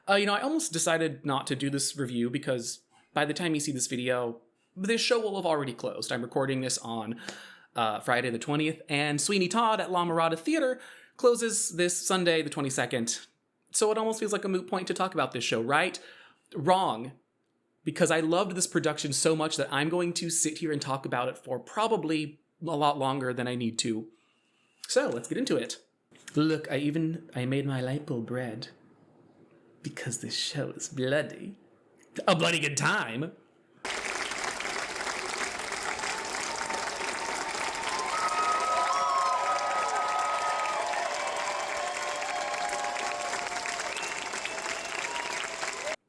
I almost decided not to do this review because by the time you see this video, this show will have already closed. I'm recording this on Friday the 20th, and Sweeney Todd at Mirada Theatre closes this Sunday the 22nd. So it almost feels like a moot point to talk about this show, right? Wrong. Because I loved this production so much that I'm going to sit here and talk about it for probably a lot longer than I need to. So let's get into it. Look, I made my light bulb red. Because this show is bloody. A bloody good time.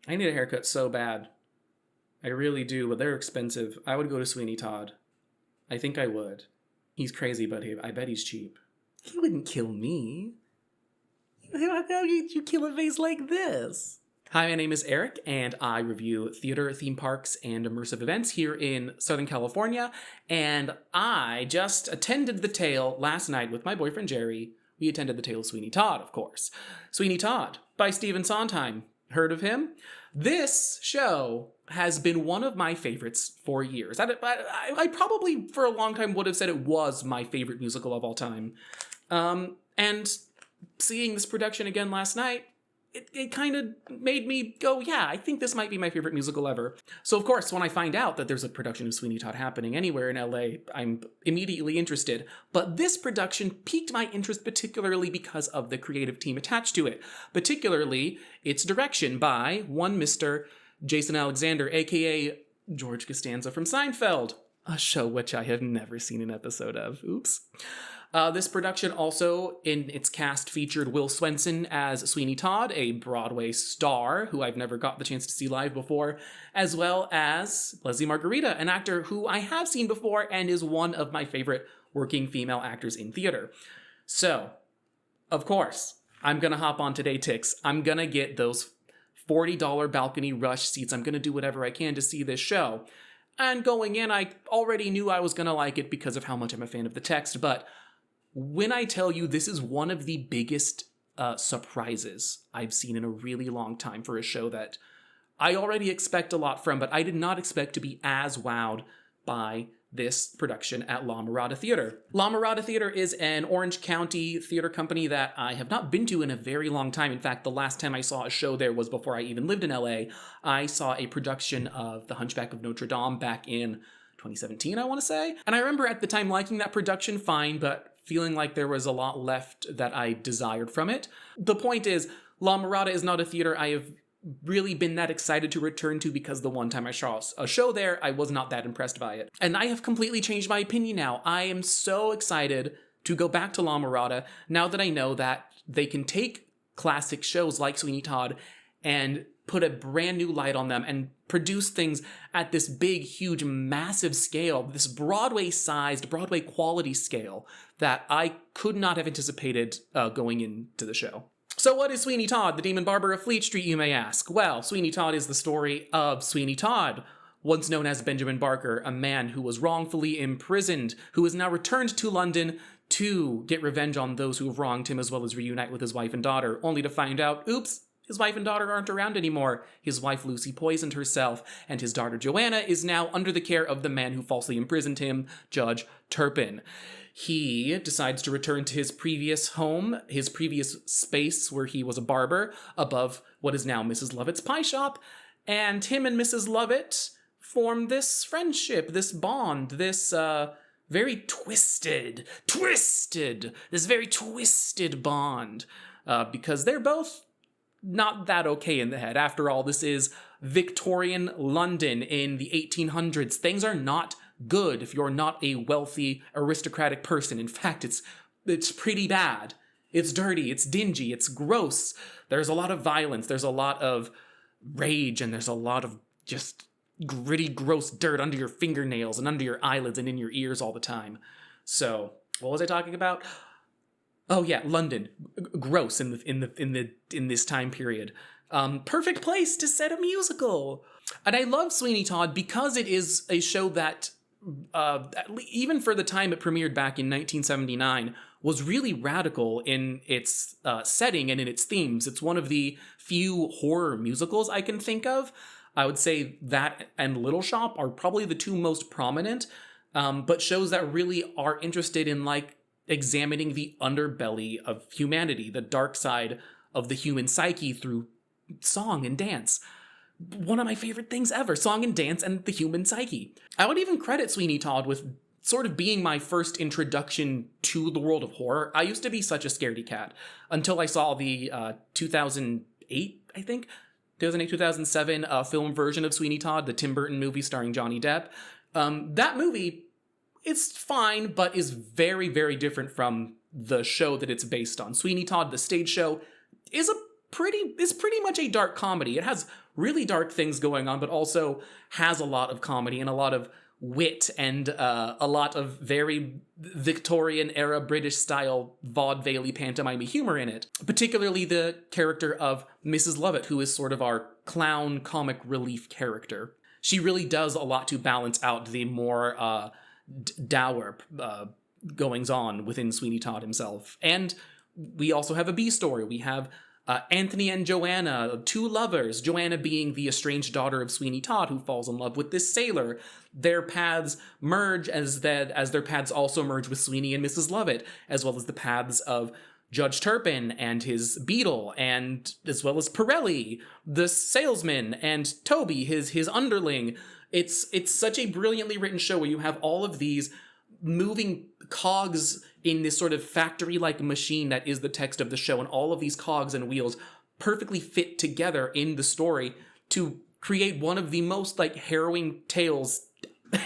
I need a haircut so bad. I really do, but they're expensive. I would go to Sweeney Todd. I think I would. He's crazy, but I bet he's cheap. He wouldn't kill me. How could you kill a face like this? Hi, my name is Eric, and I review theater, theme parks, and immersive events here in Southern California, and I just attended the tale last night with my boyfriend Jerry. We attended the tale of Sweeney Todd, of course. Sweeney Todd by Stephen Sondheim. Heard of him? This show has been one of my favorites for years. I probably for a long time would have said it was my favorite musical of all time. And seeing this production again last night, it kind of made me go, yeah, I think this might be my favorite musical ever. So of course, when I find out that there's a production of Sweeney Todd happening anywhere in LA, I'm immediately interested. But this production piqued my interest particularly because of the creative team attached to it. Particularly, its direction by one Mr. Jason Alexander, aka George Costanza from Seinfeld, a show which I have never seen an episode of. Oops. This production also, in its cast, featured Will Swenson as Sweeney Todd, a Broadway star who I've never got the chance to see live before, as well as Lesli Margarita, an actor who I have seen before and is one of my favorite working female actors in theater. So, of course, I'm gonna hop on Today Tix. I'm gonna get those $40 balcony rush seats. I'm gonna do whatever I can to see this show. And going in, I already knew I was gonna like it because of how much I'm a fan of the text, but when I tell you this is one of the biggest surprises I've seen in a really long time for a show that I already expect a lot from, but I did not expect to be as wowed by this production at La Mirada Theatre. La Mirada Theatre is an Orange County theater company that I have not been to in a very long time. In fact, the last time I saw a show there was before I even lived in LA. I saw a production of The Hunchback of Notre Dame back in 2017, I want to say. And I remember at the time liking that production fine, but feeling like there was a lot left that I desired from it. The point is, La Mirada is not a theater I have really been that excited to return to because the one time I saw a show there, I was not that impressed by it. And I have completely changed my opinion now. I am so excited to go back to La Mirada now that I know that they can take classic shows like Sweeney Todd and put a brand new light on them and produce things at this big, huge, massive scale, this Broadway-sized, Broadway quality scale that I could not have anticipated going into the show. So what is Sweeney Todd, the Demon Barber of Fleet Street, you may ask? Well, Sweeney Todd is the story of Sweeney Todd, once known as Benjamin Barker, a man who was wrongfully imprisoned, who is now returned to London to get revenge on those who have wronged him, as well as reunite with his wife and daughter, only to find out, oops, his wife and daughter aren't around anymore. His wife Lucy poisoned herself, and his daughter Joanna is now under the care of the man who falsely imprisoned him, Judge Turpin. He decides to return to his previous home, his previous space where he was a barber, above what is now Mrs. Lovett's pie shop, and him and Mrs. Lovett form this friendship, this bond, this very twisted bond, because they're both not that okay in the head. After all, this is Victorian London in the 1800s. Things are not good if you're not a wealthy, aristocratic person. In fact, it's pretty bad. It's dirty, it's dingy, it's gross. There's a lot of violence, there's a lot of rage, and there's a lot of just gritty, gross dirt under your fingernails and under your eyelids and in your ears all the time. So, what was I talking about? Oh yeah, London. Gross in this time period. Perfect place to set a musical. And I love Sweeney Todd because it is a show that, even for the time it premiered back in 1979, was really radical in its setting and in its themes. It's one of the few horror musicals I can think of. I would say that and Little Shop are probably the two most prominent, but shows that really are interested in like examining the underbelly of humanity, the dark side of the human psyche through song and dance. One of my favorite things ever, song and dance and the human psyche. I would even credit Sweeney Todd with sort of being my first introduction to the world of horror. I used to be such a scaredy cat until I saw the 2008, I think, 2007 film version of Sweeney Todd, the Tim Burton movie starring Johnny Depp. That movie is fine, but is very, very different from the show that it's based on. Sweeney Todd, the stage show, is pretty much a dark comedy. It has really dark things going on, but also has a lot of comedy and a lot of wit and a lot of very Victorian era British style vaudeville pantomime humor in it. Particularly the character of Mrs. Lovett, who is sort of our clown comic relief character. She really does a lot to balance out the more dour goings on within Sweeney Todd himself. And we also have a B story. We have Anthony and Joanna, two lovers, Joanna being the estranged daughter of Sweeney Todd who falls in love with this sailor. Their paths merge as their paths also merge with Sweeney and Mrs. Lovett, as well as the paths of Judge Turpin and his beadle, and as well as Pirelli, the salesman, and Toby, his underling. It's such a brilliantly written show where you have all of these moving cogs in this sort of factory-like machine that is the text of the show, and all of these cogs and wheels perfectly fit together in the story to create one of the most like harrowing tales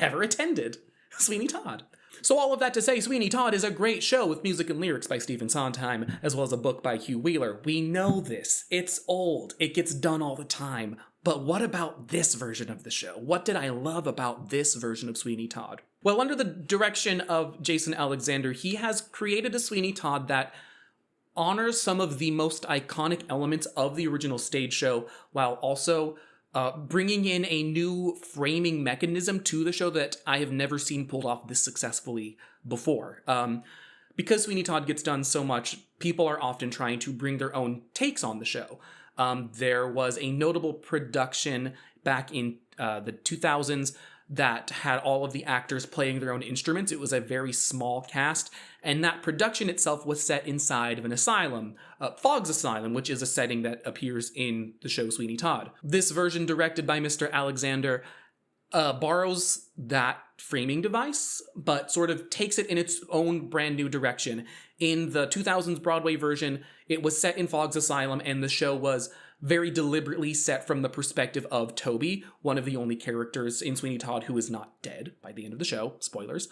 ever attended. Sweeney Todd. So all of that to say, Sweeney Todd is a great show with music and lyrics by Stephen Sondheim, as well as a book by Hugh Wheeler. We know this. It's old. It gets done all the time. But what about this version of the show? What did I love about this version of Sweeney Todd? Well, under the direction of Jason Alexander, he has created a Sweeney Todd that honors some of the most iconic elements of the original stage show, while also bringing in a new framing mechanism to the show that I have never seen pulled off this successfully before. Because Sweeney Todd gets done so much, people are often trying to bring their own takes on the show. There was a notable production back in the 2000s that had all of the actors playing their own instruments. It was a very small cast, and that production itself was set inside of an asylum, Fogg's Asylum, which is a setting that appears in the show Sweeney Todd. This version, directed by Mr. Alexander, borrows that framing device, but sort of takes it in its own brand new direction. In the 2000s Broadway version, it was set in Fogg's Asylum, and the show was very deliberately set from the perspective of Toby, one of the only characters in Sweeney Todd who is not dead by the end of the show. Spoilers.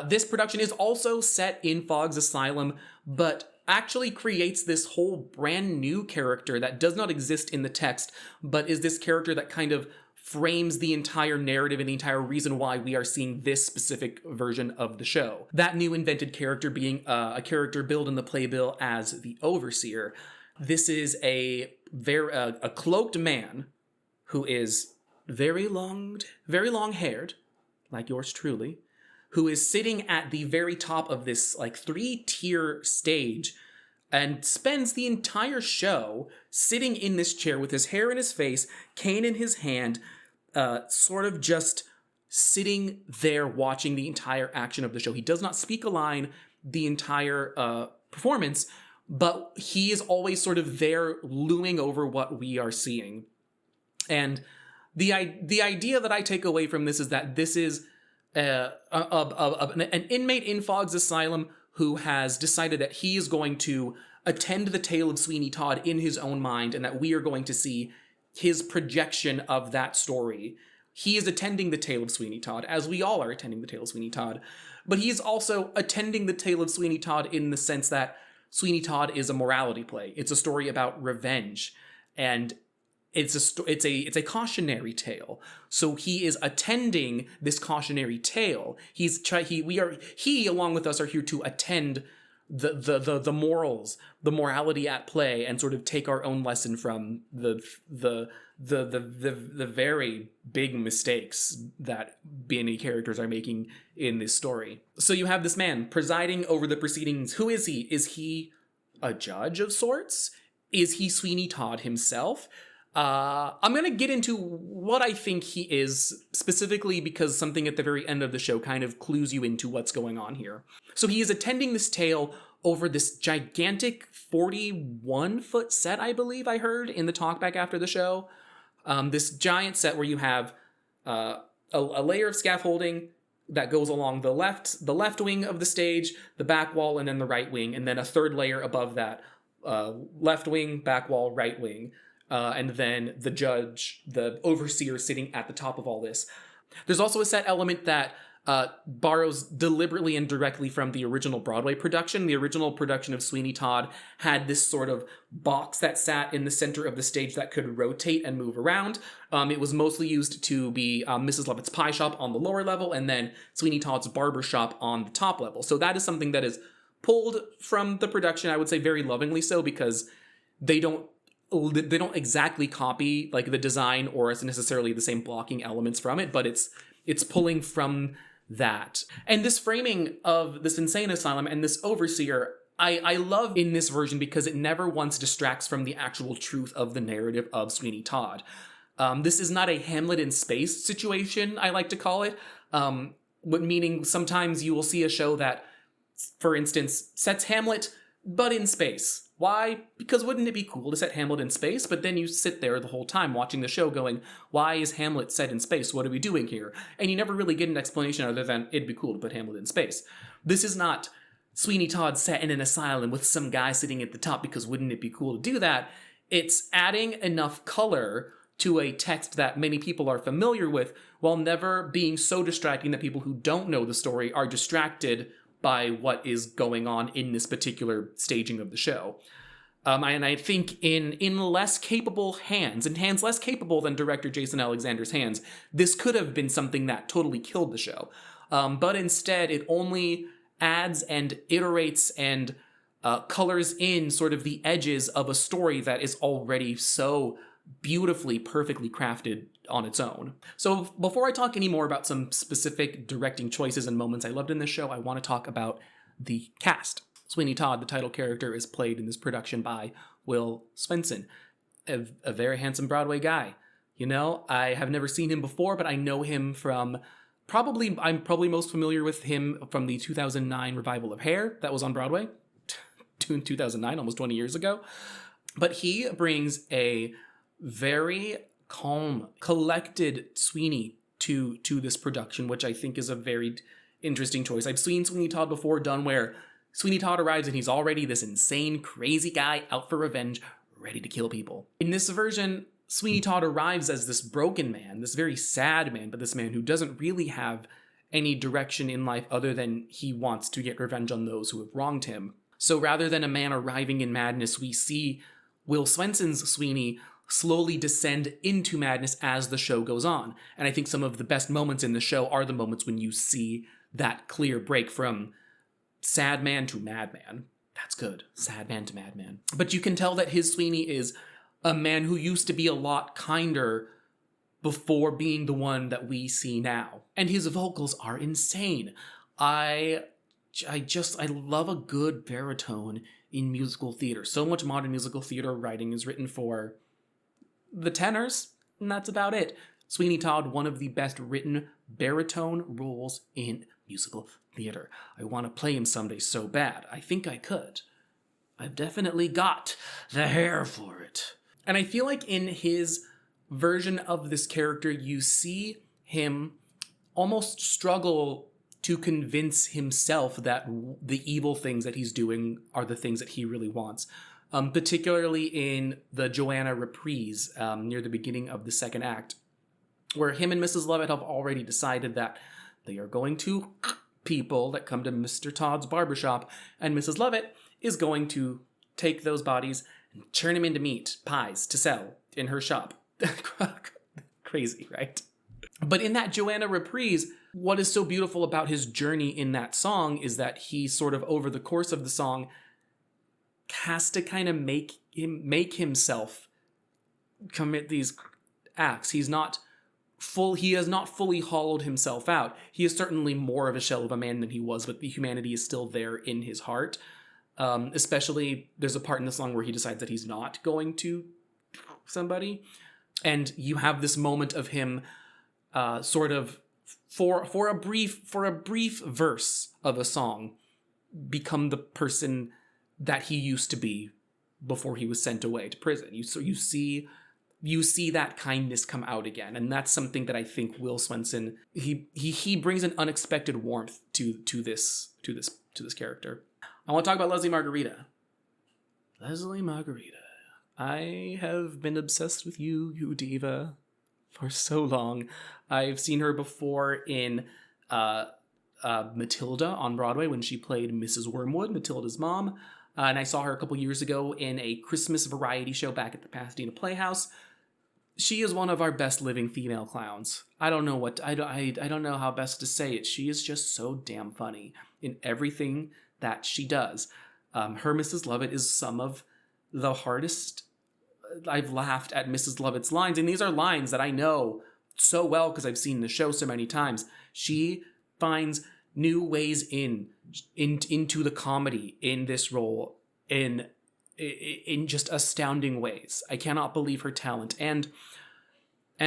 This production is also set in Fogg's Asylum, but actually creates this whole brand new character that does not exist in the text, but is this character that kind of frames the entire narrative and the entire reason why we are seeing this specific version of the show. That new invented character being a character billed in the playbill as the Overseer. This is a cloaked man who is very long-haired, like yours truly, who is sitting at the very top of this like 3-tier stage and spends the entire show sitting in this chair with his hair in his face, cane in his hand, sort of just sitting there watching the entire action of the show. He does not speak a line the entire performance, but he is always sort of there looming over what we are seeing. And the idea that I take away from this is that this is an inmate in Fogg's Asylum who has decided that he is going to attend the tale of Sweeney Todd in his own mind, and that we are going to see his projection of that story. He is attending the tale of Sweeney Todd, as we all are attending the tale of Sweeney Todd, but he is also attending the tale of Sweeney Todd in the sense that Sweeney Todd is a morality play. It's a story about revenge, and it's a cautionary tale. So he is attending this cautionary tale. He along with us are here to attend the morals, the morality at play, and sort of take our own lesson from the very big mistakes that many characters are making in this story. So you have this man presiding over the proceedings. Who is he? Is he a judge of sorts? Is he Sweeney Todd himself? I'm going to get into what I think he is, specifically because something at the very end of the show kind of clues you into what's going on here. So he is attending this tale over this gigantic 41-foot set, I believe I heard in the talkback after the show. This giant set where you have a layer of scaffolding that goes along the left wing of the stage, the back wall, and then the right wing, and then a third layer above that, left wing, back wall, right wing. And then the judge, the overseer, sitting at the top of all this. There's also a set element that borrows deliberately and directly from the original Broadway production. The original production of Sweeney Todd had this sort of box that sat in the center of the stage that could rotate and move around. It was mostly used to be Mrs. Lovett's pie shop on the lower level, and then Sweeney Todd's barber shop on the top level. So that is something that is pulled from the production, I would say very lovingly so, because they don't exactly copy like the design or it's necessarily the same blocking elements from it, but it's pulling from that. And this framing of this insane asylum and this overseer, I love in this version because it never once distracts from the actual truth of the narrative of Sweeney Todd. This is not a Hamlet in space situation, I like to call it, meaning sometimes you will see a show that, for instance, sets Hamlet, but in space. Why? Because wouldn't it be cool to set Hamlet in space? But then you sit there the whole time watching the show going, why is Hamlet set in space? What are we doing here? And you never really get an explanation other than it'd be cool to put Hamlet in space. This is not Sweeney Todd set in an asylum with some guy sitting at the top because wouldn't it be cool to do that? It's adding enough color to a text that many people are familiar with while never being so distracting that people who don't know the story are distracted by what is going on in this particular staging of the show. And I think in less capable hands, in hands less capable than director Jason Alexander's hands, this could have been something that totally killed the show. But instead, it only adds and iterates and colors in sort of the edges of a story that is already so beautifully, perfectly crafted on its own. So before I talk any more about some specific directing choices and moments I loved in this show, I want to talk about the cast. Sweeney Todd, the title character, is played in this production by Will Swenson, a very handsome Broadway guy. You know, I have never seen him before, but I know him from I'm probably most familiar with him from the 2009 revival of Hair that was on Broadway in 2009, almost 20 years ago. But he brings a very calm, collected Sweeney to this production, which I think is a very interesting choice. I've seen Sweeney Todd before done where Sweeney Todd arrives and he's already this insane, crazy guy out for revenge, ready to kill people. In this version, Sweeney Todd arrives as this broken man, this very sad man, but this man who doesn't really have any direction in life other than he wants to get revenge on those who have wronged him. So rather than a man arriving in madness, we see Will Swenson's Sweeney slowly descend into madness as the show goes on. And I think some of the best moments in the show are the moments when you see that clear break from sad man to madman. That's good. Sad man to madman. But you can tell that his Sweeney is a man who used to be a lot kinder before being the one that we see now. And his vocals are insane. I love a good baritone in musical theater. So much modern musical theater writing is written for the tenors, and that's about it. Sweeney Todd, one of the best written baritone roles in musical theater. I want to play him someday so bad. I think I could. I've definitely got the hair for it. And I feel like in his version of this character, you see him almost struggle to convince himself that the evil things that he's doing are the things that he really wants. Particularly in the Joanna reprise near the beginning of the second act, where him and Mrs. Lovett have already decided that they are going to people that come to Mr. Todd's barbershop, and Mrs. Lovett is going to take those bodies and turn them into meat pies to sell in her shop. Crazy, right? But in that Joanna reprise, what is so beautiful about his journey in that song is that he sort of, over the course of the song, has to kind of make himself commit these acts. He has not fully hollowed himself out. He is certainly more of a shell of a man than he was, but the humanity is still there in his heart. Especially, there's a part in the song where he decides that he's not going to somebody, and you have this moment of him sort of for a brief verse of a song become the person that he used to be before he was sent away to prison. You see that kindness come out again, and that's something that I think Will Swenson he brings an unexpected warmth to this character. I want to talk about Lesli Margarita. Lesli Margarita. I have been obsessed with you diva, for so long. I've seen her before in Matilda on Broadway when she played Mrs. Wormwood, Matilda's mom. And I saw her a couple years ago in a Christmas variety show back at the Pasadena Playhouse. She is one of our best living female clowns. I don't know how best to say it. She is just so damn funny in everything that she does. Her Mrs. Lovett is some of the hardest. I've laughed at Mrs. Lovett's lines, and these are lines that I know so well because I've seen the show so many times. She finds new ways into the comedy in this role in just astounding ways. I cannot believe her talent and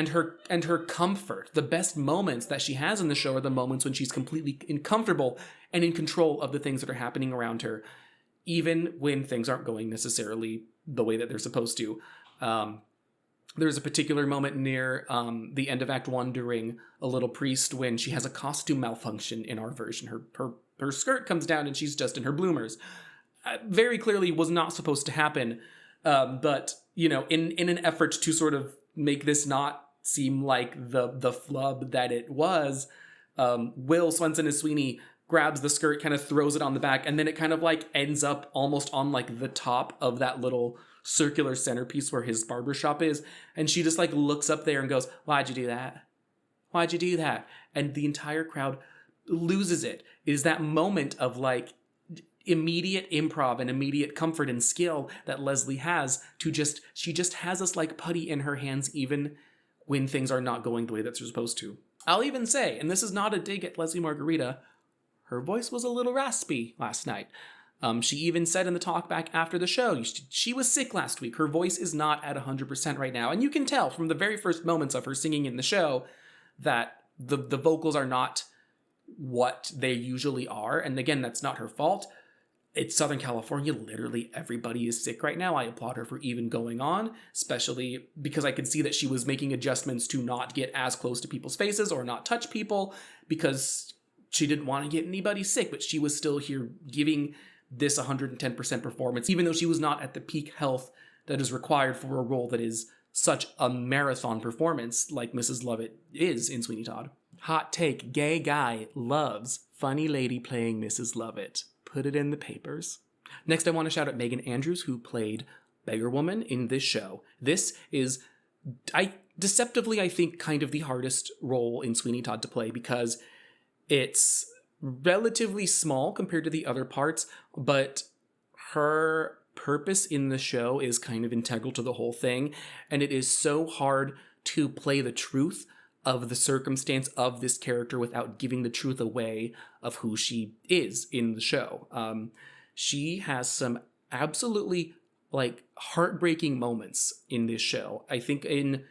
her comfort. The best moments that she has in the show are the moments when she's completely comfortable and in control of the things that are happening around her, even when things aren't going necessarily the way that they're supposed to. There's a particular moment near the end of Act 1 during A Little Priest when she has a costume malfunction in our version. Her skirt comes down and she's just in her bloomers. Very clearly was not supposed to happen, but, you know, in an effort to sort of make this not seem like the flub that it was, Will Swenson as Sweeney grabs the skirt, kind of throws it on the back, and then it kind of like ends up almost on like the top of that little circular centerpiece where his barber shop is. And she just like looks up there and goes, "Why'd you do that? Why'd you do that?" And the entire crowd loses it. It is that moment of like immediate improv and immediate comfort and skill that Lesli has she just has us like putty in her hands even when things are not going the way that they're supposed to. I'll even say, and this is not a dig at Lesli Margarita, her voice was a little raspy last night. She even said in the talk back after the show, she was sick last week. Her voice is not at 100% right now. And you can tell from the very first moments of her singing in the show that the vocals are not what they usually are. And again, that's not her fault. It's Southern California. Literally everybody is sick right now. I applaud her for even going on, especially because I could see that she was making adjustments to not get as close to people's faces or not touch people because she didn't want to get anybody sick, but she was still here giving this 110% performance, even though she was not at the peak health that is required for a role that is such a marathon performance like Mrs. Lovett is in Sweeney Todd. Hot take, gay guy loves funny lady playing Mrs. Lovett. Put it in the papers. Next, I want to shout out Megan Andrews, who played Beggar Woman in this show. This is, deceptively, I think, kind of the hardest role in Sweeney Todd to play because it's relatively small compared to the other parts, but her purpose in the show is kind of integral to the whole thing, and it is so hard to play the truth of the circumstance of this character without giving the truth away of who she is in the show. She has some absolutely like heartbreaking moments in this show. I think in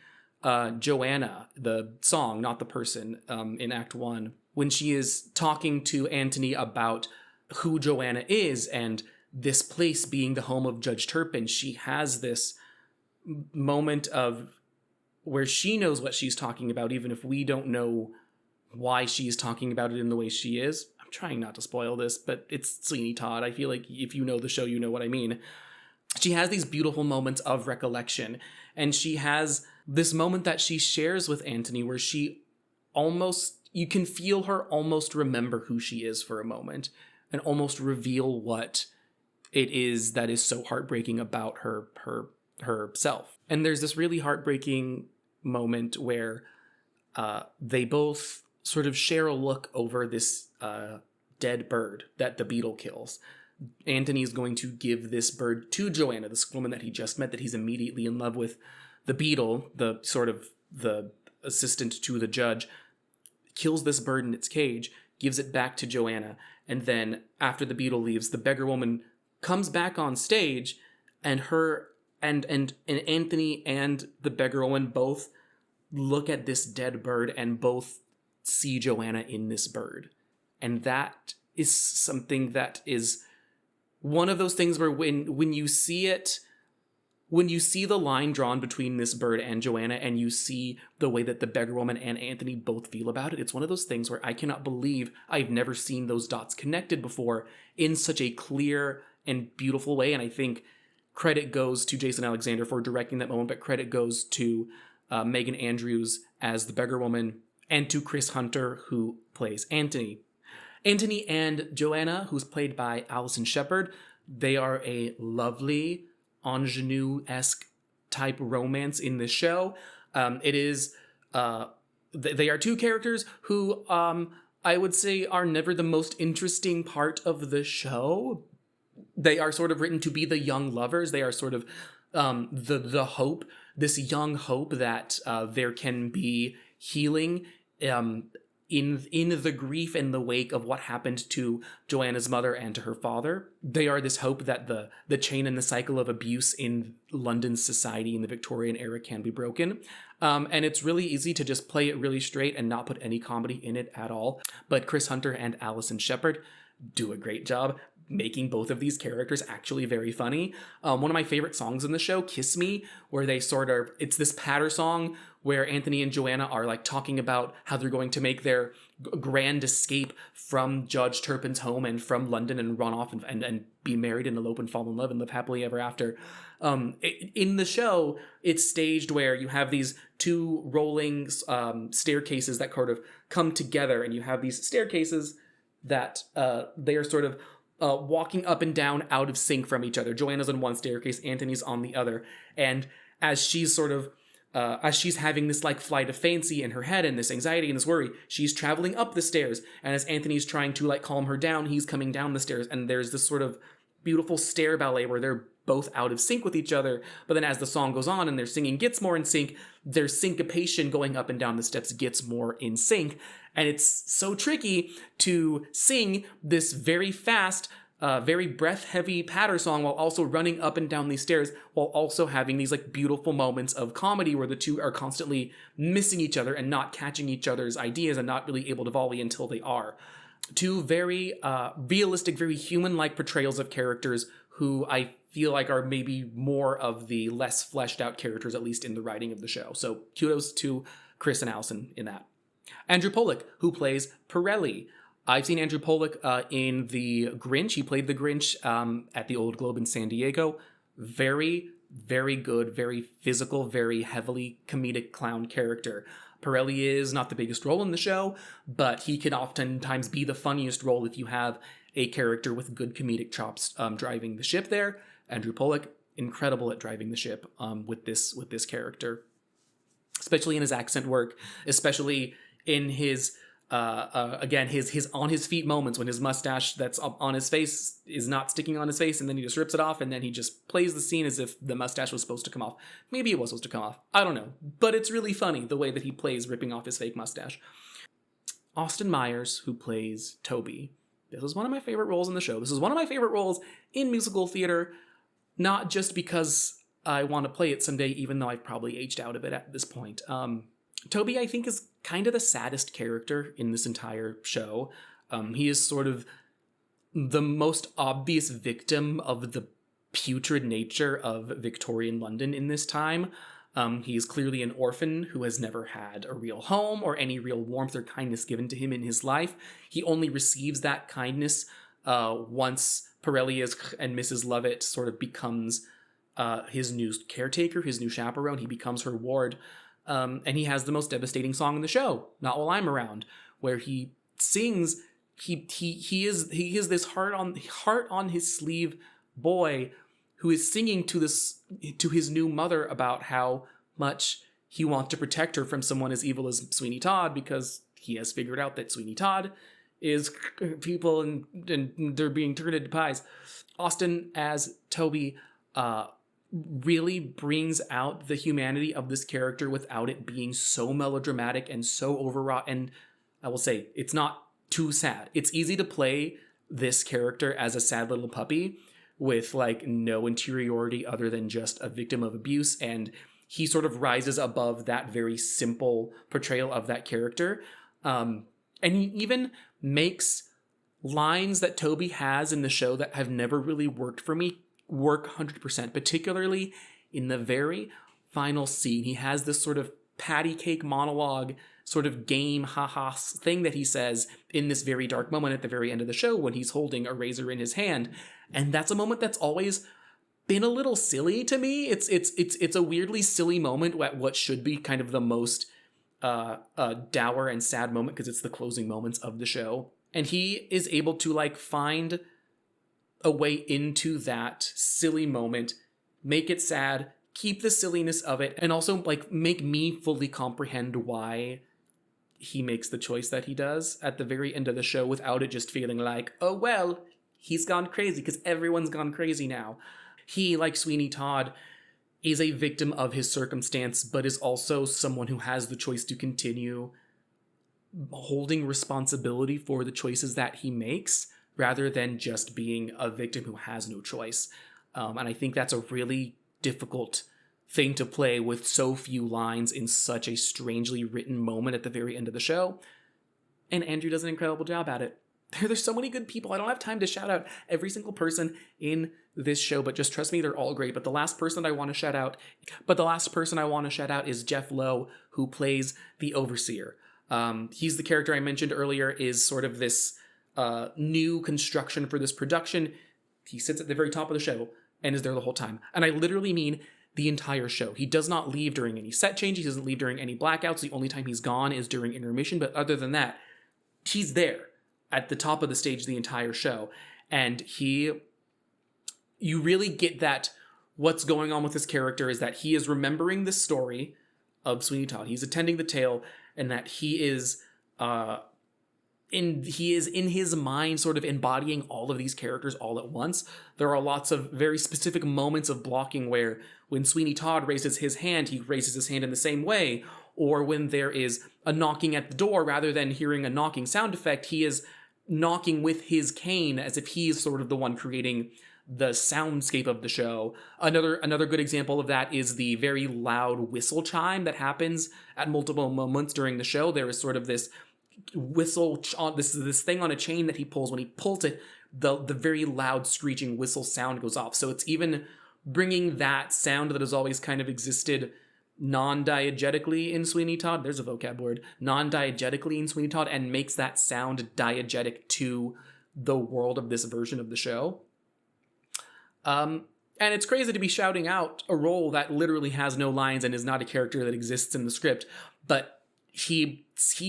Joanna, the song, not the person, in Act 1, when she is talking to Antony about who Joanna is and this place being the home of Judge Turpin, she has this moment of where she knows what she's talking about, even if we don't know why she's talking about it in the way she is. I'm trying not to spoil this, but it's Sweeney Todd. I feel like if you know the show, you know what I mean. She has these beautiful moments of recollection, and she has this moment that she shares with Antony where she you can feel her almost remember who she is for a moment and almost reveal what it is that is so heartbreaking about herself. And there's this really heartbreaking moment where they both sort of share a look over this dead bird that the beetle kills. Anthony is going to give this bird to Joanna, this woman that he just met, that he's immediately in love with. The beetle, the sort of the assistant to the judge, kills this bird in its cage, gives it back to Joanna, and then after the beetle leaves, the beggar woman comes back on stage, and her and Anthony and the beggar woman both look at this dead bird and both see Joanna in this bird. And that is something that is one of those things where when you see it, when you see the line drawn between this bird and Joanna, and you see the way that the beggar woman and Anthony both feel about it, it's one of those things where I cannot believe I've never seen those dots connected before in such a clear and beautiful way. And I think credit goes to Jason Alexander for directing that moment, but credit goes to Megan Andrews as the beggar woman, and to Chris Hunter, who plays Anthony. Anthony and Joanna, who's played by Allison Shepard, they are a lovely ingenue-esque type romance in this show. It is, they are two characters who I would say are never the most interesting part of the show. They are sort of written to be the young lovers. They are sort of the hope, this young hope that there can be healing in the grief and the wake of what happened to Joanna's mother and to her father. They are this hope that the chain and the cycle of abuse in London's society in the Victorian era can be broken. And it's really easy to just play it really straight and not put any comedy in it at all. But Chris Hunter and Allison Shepard do a great job making both of these characters actually very funny. One of my favorite songs in the show, Kiss Me, where they it's this patter song where Anthony and Joanna are like talking about how they're going to make their grand escape from Judge Turpin's home and from London and run off and be married and elope and fall in love and live happily ever after. In the show, it's staged where you have these two rolling staircases that kind of come together, and you have these staircases that they are sort of walking up and down out of sync from each other. Joanna's on one staircase, Anthony's on the other. And as she's sort of, as she's having this like flight of fancy in her head and this anxiety and this worry, she's traveling up the stairs. And as Anthony's trying to like calm her down, he's coming down the stairs. And there's this sort of beautiful stair ballet where they're both out of sync with each other. But then as the song goes on and their singing gets more in sync, their syncopation going up and down the steps gets more in sync. And it's so tricky to sing this very fast, very breath-heavy patter song while also running up and down these stairs, while also having these like beautiful moments of comedy where the two are constantly missing each other and not catching each other's ideas and not really able to volley until they are. Two very realistic, very human-like portrayals of characters who I feel like are maybe more of the less fleshed out characters, at least in the writing of the show. So kudos to Chris and Allison in that. Andrew Pollock, who plays Pirelli. I've seen Andrew Pollock in The Grinch. He played the Grinch at the Old Globe in San Diego. Very, very good, very physical, very heavily comedic clown character. Pirelli is not the biggest role in the show, but he can oftentimes be the funniest role if you have a character with good comedic chops driving the ship there. Andrew Pollock, incredible at driving the ship with this character, especially in his accent work, especially in his again his on his feet moments when his mustache that's on his face is not sticking on his face, and then he just rips it off, and then he just plays the scene as if the mustache was supposed to come off. Maybe it was supposed to come off, I don't know, but it's really funny the way that he plays ripping off his fake mustache. Austin Myers, who plays Toby. This is one of my favorite roles in the show. This is one of my favorite roles in musical theater, not just because I want to play it someday, even though I've probably aged out of it at this point. Toby, I think, is kind of the saddest character in this entire show. He is sort of the most obvious victim of the putrid nature of Victorian London in this time. He is clearly an orphan who has never had a real home or any real warmth or kindness given to him in his life. He only receives that kindness once Pirelli and Mrs. Lovett sort of becomes his new caretaker, his new chaperone. He becomes her ward. And he has the most devastating song in the show, Not While I'm Around, where he sings, he is this heart on his sleeve boy who is singing to his new mother about how much he wants to protect her from someone as evil as Sweeney Todd, because he has figured out that Sweeney Todd is people and they're being turned into pies. Austin as Toby really brings out the humanity of this character without it being so melodramatic and so overwrought. And I will say, it's not too sad. It's easy to play this character as a sad little puppy with like no interiority other than just a victim of abuse, and he sort of rises above that very simple portrayal of that character. And he even makes lines that Toby has in the show that have never really worked for me work 100%, particularly in the very final scene. He has this sort of patty cake monologue, sort of game haha thing that he says in this very dark moment at the very end of the show when he's holding a razor in his hand. And that's a moment that's always been a little silly to me. It's a weirdly silly moment at what should be kind of the most dour and sad moment, because it's the closing moments of the show. And he is able to like find a way into that silly moment, make it sad, keep the silliness of it, and also like make me fully comprehend why he makes the choice that he does at the very end of the show without it just feeling like, oh well, he's gone crazy, because everyone's gone crazy now. He, like Sweeney Todd, is a victim of his circumstance, but is also someone who has the choice to continue holding responsibility for the choices that he makes, rather than just being a victim who has no choice. And I think that's a really difficult thing to play with so few lines in such a strangely written moment at the very end of the show. And Andrew does an incredible job at it. There's so many good people. I don't have time to shout out every single person in this show, but just trust me, they're all great. But the last person I want to shout out is Jeff Lowe, who plays the Overseer. He's the character I mentioned earlier, is sort of this new construction for this production. He sits at the very top of the show and is there the whole time. And I literally mean the entire show. He does not leave during any set changes. He doesn't leave during any blackouts. The only time he's gone is during intermission. But other than that, he's there at the top of the stage the entire show. And you really get that what's going on with this character is that he is remembering the story of Sweeney Todd. He's attending the tale, and that he is in his mind sort of embodying all of these characters all at once. There are lots of very specific moments of blocking where when Sweeney Todd raises his hand, he raises his hand in the same way. Or when there is a knocking at the door, rather than hearing a knocking sound effect, he is knocking with his cane as if he's sort of the one creating the soundscape of the show. Another good example of that is the very loud whistle chime that happens at multiple moments during the show. There is sort of this whistle, this thing on a chain that he pulls. When he pulls it, the very loud screeching whistle sound goes off. So it's even bringing that sound that has always kind of existed non-diegetically in Sweeney Todd, there's a vocab word, non-diegetically in Sweeney Todd, and makes that sound diegetic to the world of this version of the show. And it's crazy to be shouting out a role that literally has no lines and is not a character that exists in the script, but he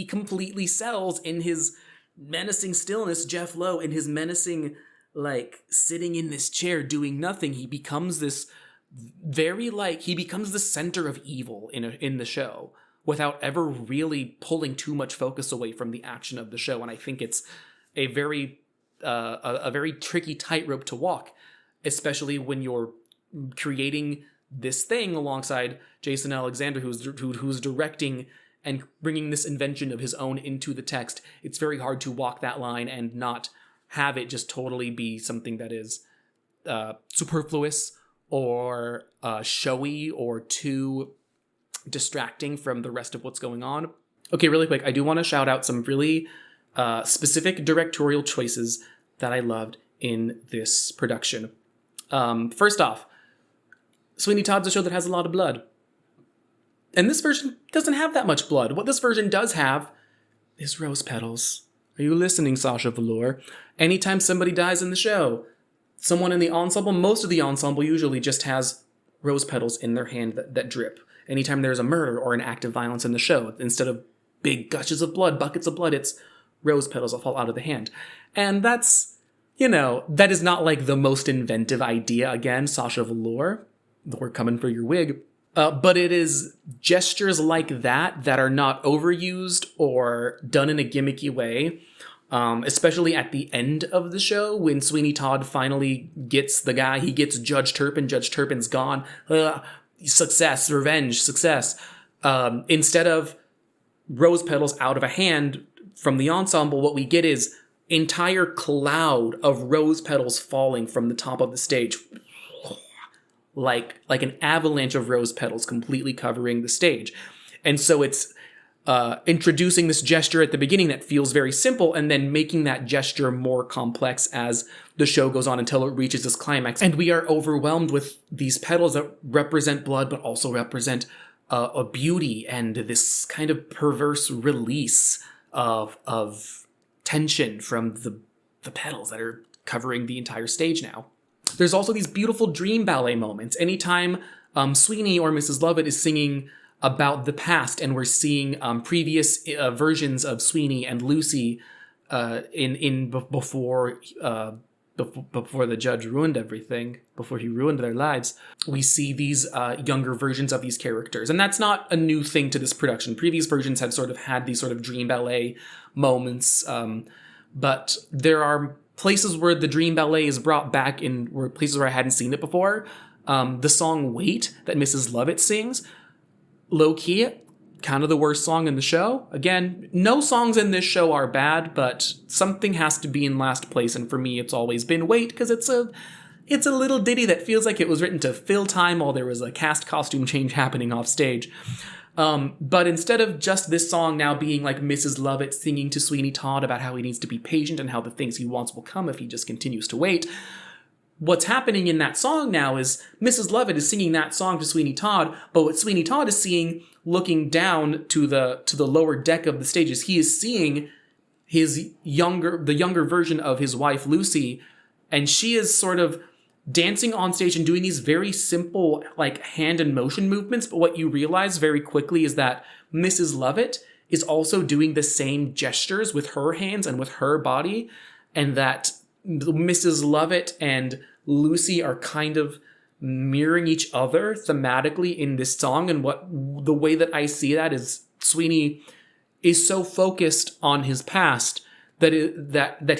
completely sells in his menacing stillness. Jeff Lowe, in his menacing, like, sitting in this chair doing nothing, he becomes this he becomes the center of evil in the show without ever really pulling too much focus away from the action of the show. And I think it's a very tricky tightrope to walk, especially when you're creating this thing alongside Jason Alexander, who's directing and bringing this invention of his own into the text. It's very hard to walk that line and not have it just totally be something that is superfluous or showy or too distracting from the rest of what's going on. Okay, really quick, I do want to shout out some really specific directorial choices that I loved in this production. First off, Sweeney Todd's a show that has a lot of blood. And this version doesn't have that much blood. What this version does have is rose petals. Are you listening, Sasha Velour? Anytime somebody dies in the show, someone in the ensemble, most of the ensemble usually just has rose petals in their hand that drip. Anytime there's a murder or an act of violence in the show, instead of big gushes of blood, buckets of blood, it's rose petals that fall out of the hand. And that's, that is not like the most inventive idea. Again, Sasha Velour, we're coming for your wig. But it is gestures like that are not overused or done in a gimmicky way. Especially at the end of the show when Sweeney Todd finally gets the guy, he gets Judge Turpin. Judge Turpin's gone. Success, revenge, success. Instead of rose petals out of a hand from the ensemble, what we get is entire cloud of rose petals falling from the top of the stage. Like an avalanche of rose petals completely covering the stage. And so it's introducing this gesture at the beginning that feels very simple and then making that gesture more complex as the show goes on until it reaches this climax. And we are overwhelmed with these petals that represent blood but also represent a beauty and this kind of perverse release of tension from the petals that are covering the entire stage now. There's also these beautiful dream ballet moments. Anytime Sweeney or Mrs. Lovett is singing about the past and we're seeing previous versions of Sweeney and Lucy before the judge ruined everything, before he ruined their lives, we see these younger versions of these characters. And that's not a new thing to this production. Previous versions have sort of had these sort of dream ballet moments, but there are places where the dream ballet is brought back were places where I hadn't seen it before. The song Wait that Mrs. Lovett sings, low-key, kind of the worst song in the show. Again, no songs in this show are bad, but something has to be in last place, and for me it's always been Wait, because it's a little ditty that feels like it was written to fill time while there was a cast costume change happening off stage. But instead of just this song now being like Mrs. Lovett singing to Sweeney Todd about how he needs to be patient and how the things he wants will come if he just continues to wait, what's happening in that song now is Mrs. Lovett is singing that song to Sweeney Todd, but what Sweeney Todd is seeing, looking down to the lower deck of the stage, is he is seeing the younger version of his wife Lucy, and she is sort of dancing on stage and doing these very simple like hand and motion movements, but what you realize very quickly is that Mrs. Lovett is also doing the same gestures with her hands and with her body, and that Mrs. Lovett and Lucy are kind of mirroring each other thematically in this song. And the way that I see that is Sweeney is so focused on his past that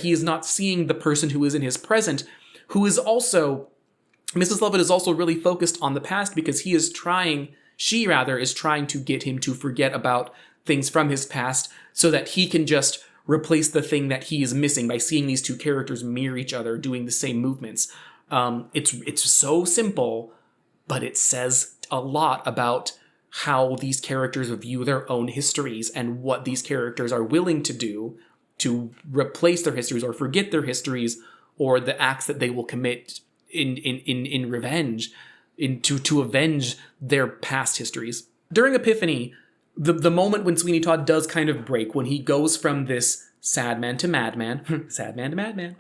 he is not seeing the person who is in his present, who is also, Mrs. Lovett is also really focused on the past because she is trying to get him to forget about things from his past so that he can just replace the thing that he is missing by seeing these two characters mirror each other doing the same movements. It's so simple, but it says a lot about how these characters view their own histories and what these characters are willing to do to replace their histories or forget their histories or the acts that they will commit in revenge, to avenge their past histories. During Epiphany, the moment when Sweeney Todd does kind of break, when he goes from this sad man to madman, sad man to madman,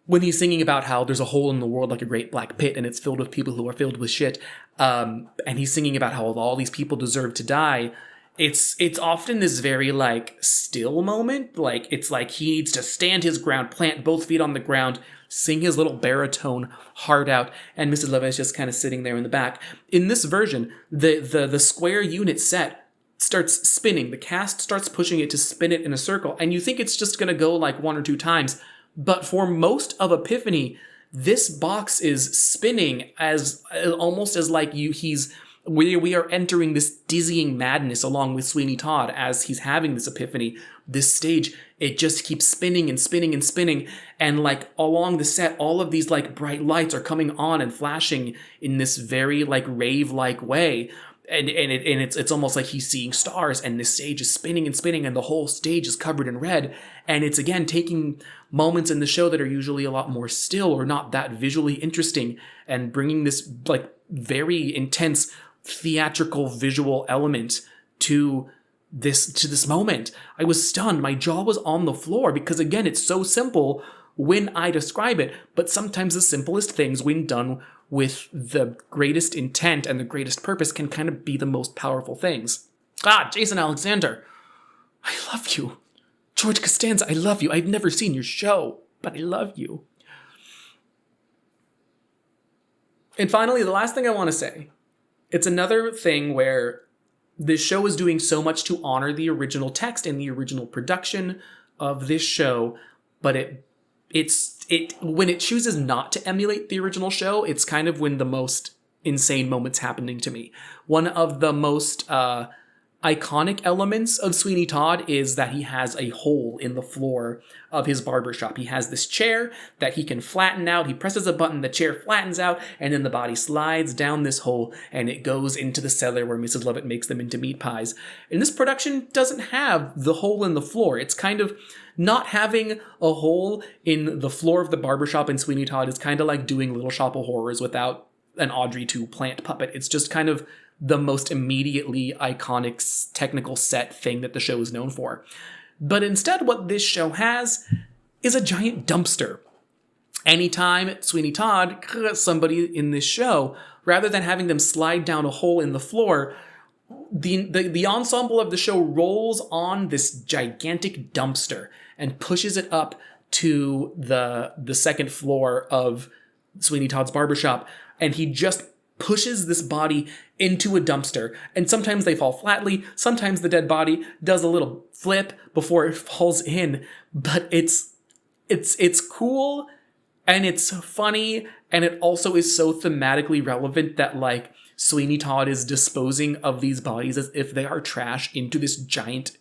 when he's singing about how there's a hole in the world like a great black pit and it's filled with people who are filled with shit, and he's singing about how all these people deserve to die, it's often this very like still moment. Like it's like he needs to stand his ground, plant both feet on the ground, sing his little baritone heart out, and Mrs. Lovett is just kind of sitting there in the back. In this version, the square unit set starts spinning. The cast starts pushing it to spin it in a circle, and you think it's just going to go like one or two times. But for most of Epiphany, this box is spinning as almost as like we are entering this dizzying madness along with Sweeney Todd as he's having this epiphany. This stage, it just keeps spinning and spinning and spinning, and like along the set, all of these like bright lights are coming on and flashing in this very like rave-like way. And it's almost like he's seeing stars, and this stage is spinning and spinning, and the whole stage is covered in red. And it's again taking moments in the show that are usually a lot more still or not that visually interesting, and bringing this like very intense theatrical visual element to this moment. I was stunned. My jaw was on the floor because again, it's so simple when I describe it, but sometimes the simplest things, when done with the greatest intent and the greatest purpose, can kind of be the most powerful things. Jason Alexander, I love you. George Costanza, I love you. I've never seen your show, but I love you. And finally, the last thing I want to say It's another thing where this show is doing so much to honor the original text and the original production of this show, but when it chooses not to emulate the original show, it's kind of when the most insane moments happening to me. One of the most iconic elements of Sweeney Todd is that he has a hole in the floor of his barbershop. He has this chair that he can flatten out. He presses a button, the chair flattens out, and then the body slides down this hole, and it goes into the cellar where Mrs. Lovett makes them into meat pies. And this production doesn't have the hole in the floor. It's kind of not having a hole in the floor of the barbershop in Sweeney Todd is kind of like doing Little Shop of Horrors without an Audrey 2 plant puppet. It's just kind of the most immediately iconic technical set thing that the show is known for. But instead, what this show has is a giant dumpster. Anytime Sweeney Todd, somebody in this show, rather than having them slide down a hole in the floor, the ensemble of the show rolls on this gigantic dumpster and pushes it up to the second floor of Sweeney Todd's barbershop, and he just pushes this body into a dumpster. And sometimes they fall flatly, sometimes the dead body does a little flip before it falls in, but it's cool and it's funny, and it also is so thematically relevant that like Sweeney Todd is disposing of these bodies as if they are trash into this giant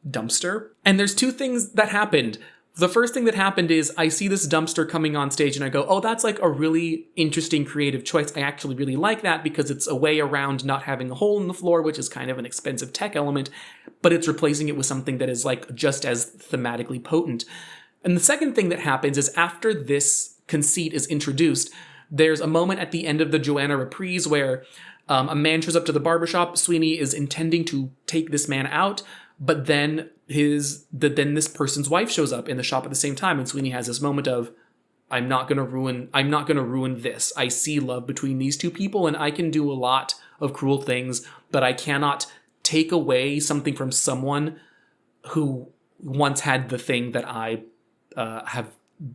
dumpster. And there's two things that happened. The first thing that happened is I see this dumpster coming on stage and I go, oh, that's like a really interesting creative choice. I actually really like that because it's a way around not having a hole in the floor, which is kind of an expensive tech element, but it's replacing it with something that is like just as thematically potent. And the second thing that happens is after this conceit is introduced, there's a moment at the end of the Joanna reprise where a man shows up to the barbershop. Sweeney is intending to take this man out, but then this person's wife shows up in the shop at the same time, and Sweeney has this moment of, I'm not gonna ruin this. I see love between these two people, and I can do a lot of cruel things, but I cannot take away something from someone who once had the thing that I have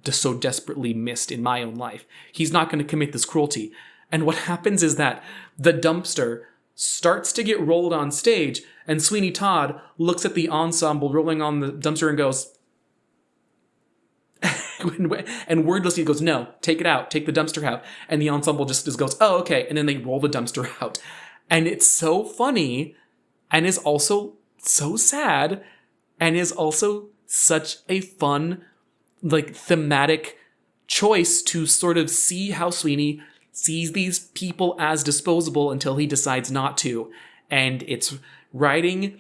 so desperately missed in my own life. He's not going to commit this cruelty. And what happens is that the dumpster starts to get rolled on stage, and Sweeney Todd looks at the ensemble rolling on the dumpster and goes, and wordlessly goes, no, take it out, take the dumpster out. And the ensemble just goes, oh, okay. And then they roll the dumpster out. And it's so funny, and is also so sad, and is also such a fun, like, thematic choice to sort of see how Sweeney sees these people as disposable until he decides not to. And it's writing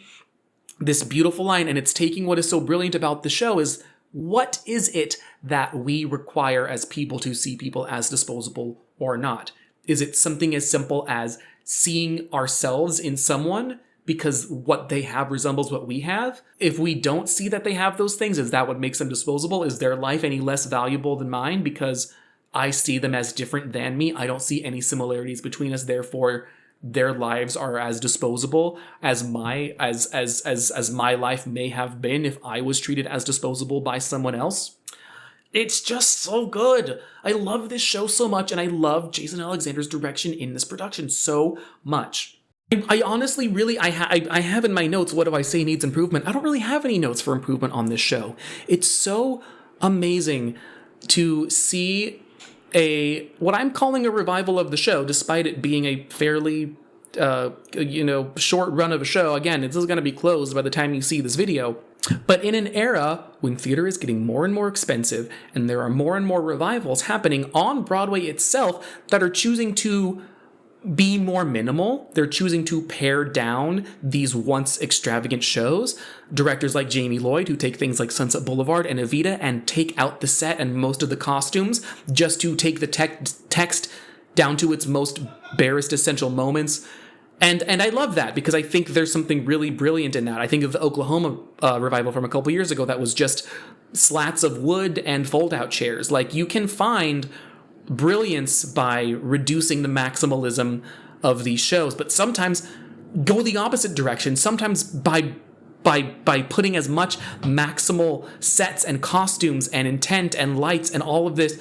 this beautiful line, and it's taking what is so brilliant about the show is, what is it that we require as people to see people as disposable or not? Is it something as simple as seeing ourselves in someone because what they have resembles what we have? If we don't see that they have those things, is that what makes them disposable? Is their life any less valuable than mine because I see them as different than me? I don't see any similarities between us, therefore their lives are as disposable as my life may have been if I was treated as disposable by someone else. It's just so good. I love this show so much, and I love Jason Alexander's direction in this production so much. I honestly really, I have in my notes, what do I say needs improvement? I don't really have any notes for improvement on this show. It's so amazing to see what I'm calling a revival of the show, despite it being a fairly, short run of a show. Again, this is going to be closed by the time you see this video. But in an era when theater is getting more and more expensive, and there are more and more revivals happening on Broadway itself that are choosing to be more minimal. They're choosing to pare down these once extravagant shows. Directors like Jamie Lloyd, who take things like Sunset Boulevard and Evita and take out the set and most of the costumes just to take the text down to its most barest essential moments. And I love that because I think there's something really brilliant in that. I think of the Oklahoma revival from a couple years ago that was just slats of wood and fold-out chairs. Like, you can find brilliance by reducing the maximalism of these shows, but sometimes go the opposite direction. Sometimes by putting as much maximal sets and costumes and intent and lights and all of this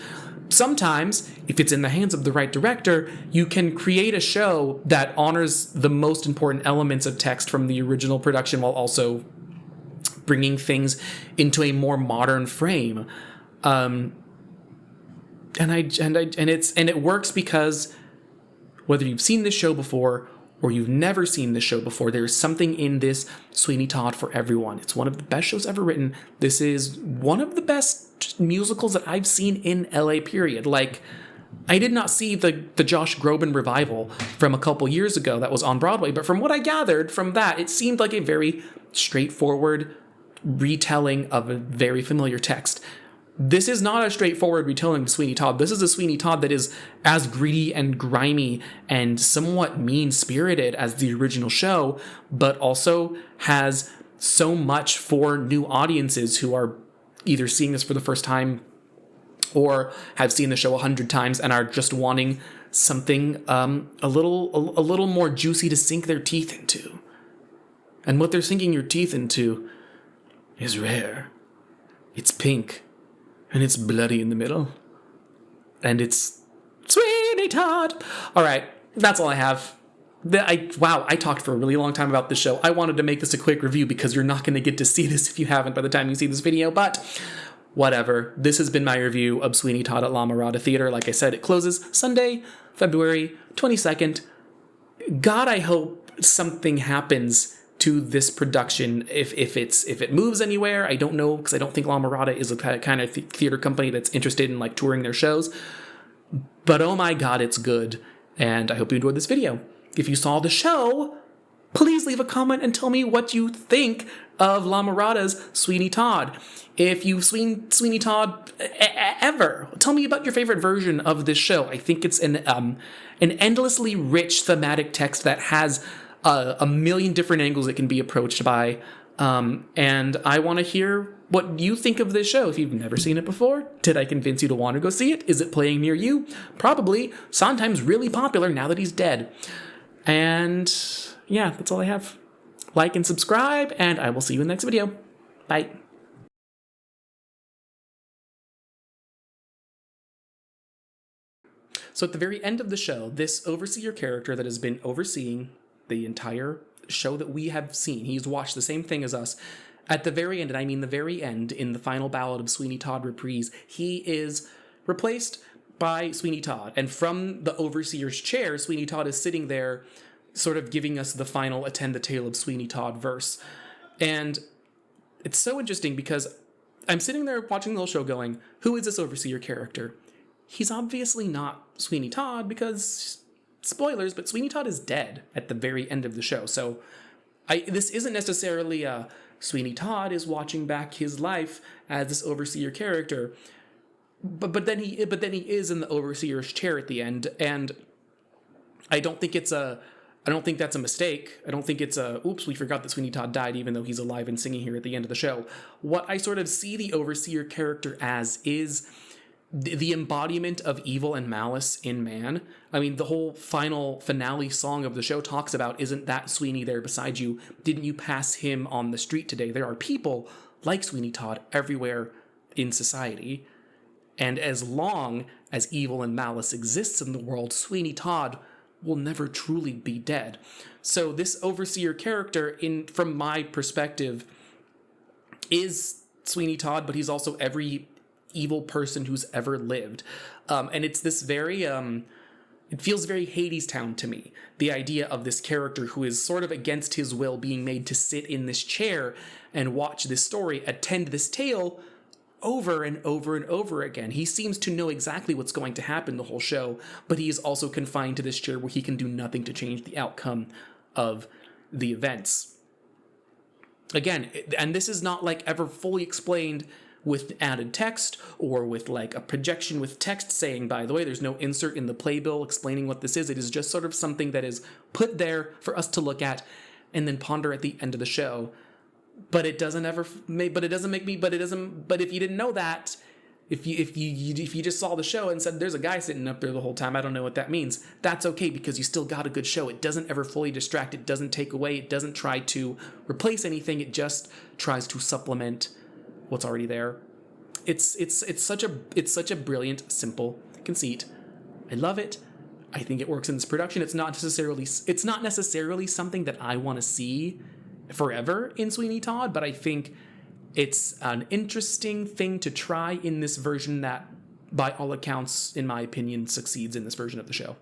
sometimes, if it's in the hands of the right director, you can create a show that honors the most important elements of text from the original production while also bringing things into a more modern frame. And it works because whether you've seen this show before or you've never seen this show before, there's something in this Sweeney Todd for everyone. It's one of the best shows ever written. This is one of the best musicals that I've seen in LA, period. Like, I did not see the Josh Groban revival from a couple years ago that was on Broadway, but from what I gathered from that, it seemed like a very straightforward retelling of a very familiar text. This is not a straightforward retelling of Sweeney Todd. This is a Sweeney Todd that is as greedy and grimy and somewhat mean-spirited as the original show, but also has so much for new audiences who are either seeing this for the first time or have seen the show 100 times and are just wanting something a little more juicy to sink their teeth into. And what they're sinking your teeth into is rare. It's pink. And it's bloody in the middle. And it's Sweeney Todd. All right, that's all I have. I talked for a really long time about this show. I wanted to make this a quick review because you're not going to get to see this if you haven't by the time you see this video, but whatever. This has been my review of Sweeney Todd at La Mirada Theatre. Like I said, it closes Sunday, February 22nd. God, I hope something happens to this production. If it moves anywhere, I don't know, because I don't think La Mirada is a kind of theater company that's interested in like touring their shows. But oh my God, it's good. And I hope you enjoyed this video. If you saw the show, please leave a comment and tell me what you think of La Mirada's Sweeney Todd. If you've seen Sweeney Todd ever, tell me about your favorite version of this show. I think it's an endlessly rich thematic text that has a million different angles it can be approached by. And I want to hear what you think of this show. If you've never seen it before, did I convince you to want to go see it? Is it playing near you? Probably. Sondheim's really popular now that he's dead. And yeah, that's all I have. Like and subscribe, and I will see you in the next video. Bye. So at the very end of the show, this overseer character that has been overseeing the entire show that we have seen, he's watched the same thing as us. At the very end, and I mean the very end, in the final ballad of Sweeney Todd reprise, he is replaced by Sweeney Todd. And from the overseer's chair, Sweeney Todd is sitting there sort of giving us the final Attend the Tale of Sweeney Todd verse. And it's so interesting because I'm sitting there watching the whole show going, who is this overseer character? He's obviously not Sweeney Todd because, spoilers, but Sweeney Todd is dead at the very end of the show. So this isn't necessarily a Sweeney Todd is watching back his life as this overseer character. But then he is in the overseer's chair at the end, and I don't think that's a mistake. I don't think it's oops, we forgot that Sweeney Todd died, even though he's alive and singing here at the end of the show. What I sort of see the overseer character as is the embodiment of evil and malice in man. I mean, the whole finale song of the show talks about, isn't that Sweeney there beside you? Didn't you pass him on the street today? There are people like Sweeney Todd everywhere in society. And as long as evil and malice exists in the world, Sweeney Todd will never truly be dead. So this overseer character, from my perspective, is Sweeney Todd, but he's also every evil person who's ever lived. And it's this very, it feels very Hadestown to me. The idea of this character who is sort of against his will being made to sit in this chair and watch this story, attend this tale over and over and over again. He seems to know exactly what's going to happen the whole show, but he is also confined to this chair where he can do nothing to change the outcome of the events. Again, and this is not like ever fully explained with added text or with like a projection with text saying, by the way, there's no insert in the playbill explaining what this is. It is just sort of something that is put there for us to look at and then ponder at the end of the show. But it doesn't make me, but if you didn't know that, if you just saw the show and said, there's a guy sitting up there the whole time, I don't know what that means. That's okay, because you still got a good show. It doesn't ever fully distract. It doesn't take away. It doesn't try to replace anything. It just tries to supplement what's already there. It's such a brilliant, simple conceit. I love it. I think it works in this production. It's not necessarily something that I want to see forever in Sweeney Todd, but I think it's an interesting thing to try in this version that, by all accounts, in my opinion, succeeds in this version of the show.